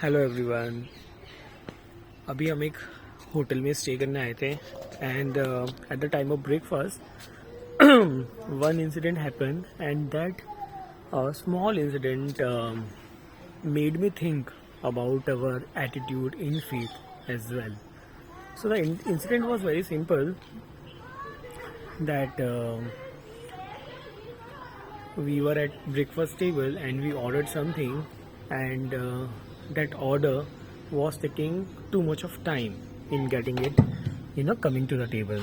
Hello everyone. अभी हम एक होटल में स्टे करने आए थे and at the time of breakfast one incident happened and that small incident made me think about our attitude in faith as well. So the incident was very simple that we were at breakfast table and we ordered something and that order was taking too much of time in getting it coming to the table.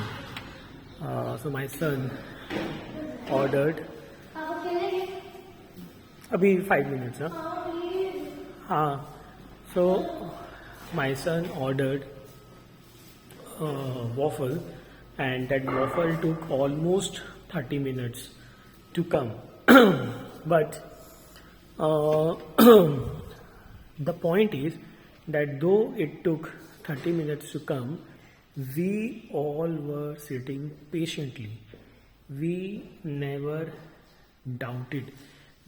So my son ordered abhi 5 minutes so my son ordered waffle and that waffle took almost 30 minutes to come. But the point is that though it took 30 minutes to come, we all were sitting patiently. We never doubted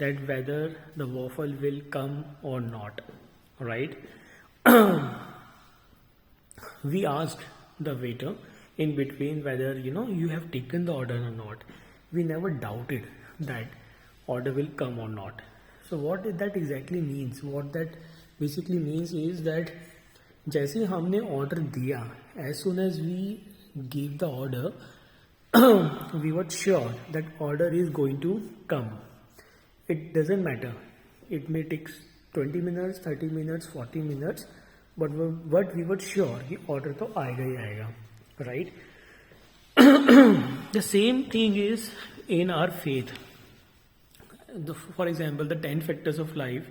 that whether the waffle will come or not, right? We asked the waiter in between whether you have taken the order or not. We never doubted that order will come or not. So what that exactly means, what that basically means is that जैसे हमने order दिया, as soon as we gave the order, we were sure that order is going to come. It doesn't matter. It may take 20 minutes, 30 minutes, 40 minutes, but we were sure कि order तो आएगा ही आएगा, right? The same thing is in our faith. For example, the 10 factors of life,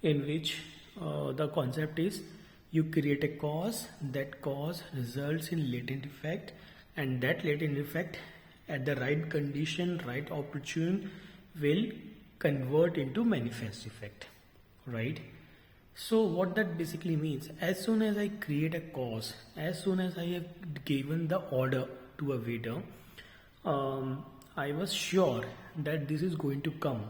in which the concept is you create a cause, that cause results in latent effect, and that latent effect at the right condition, right opportune, will convert into manifest effect, right? So what that basically means, as soon as I create a cause, as soon as I have given the order to a waiter, I was sure that this is going to come.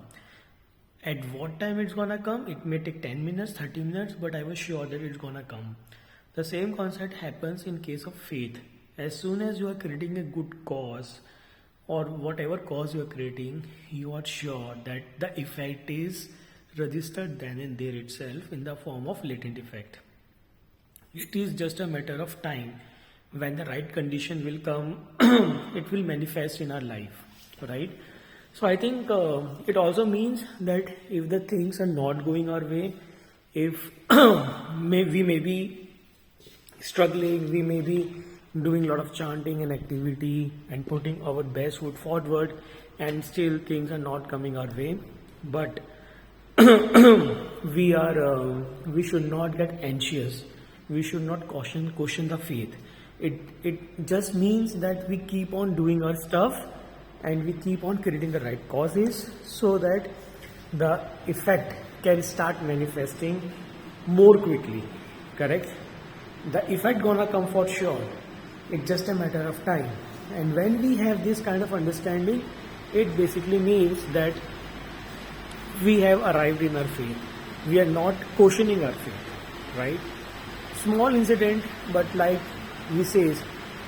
At what time it's gonna come? It may take 10 minutes, 30 minutes, but I was sure that it's gonna come. The same concept happens in case of faith. As soon as you are creating a good cause, or whatever cause you are creating, you are sure that the effect is registered then and there itself in the form of latent effect. It is just a matter of time. When the right condition will come, it will manifest in our life, right? So I think it also means that if the things are not going our way, if we may be struggling, we may be doing a lot of chanting and activity and putting our best foot forward, and still things are not coming our way, but we should not get anxious. We should not question the faith. It just means that we keep on doing our stuff and we keep on creating the right causes so that the effect can start manifesting more quickly, correct? The effect gonna come for sure. It's just a matter of time. And when we have this kind of understanding, it basically means that we have arrived in our faith. We are not questioning our faith, right? Small incident, but like we say,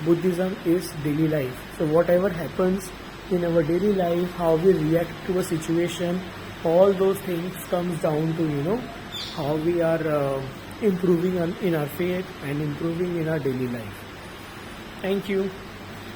Buddhism is daily life. So whatever happens in our daily life, how we react to a situation, all those things comes down to how we are improving in our faith and improving in our daily life. Thank you.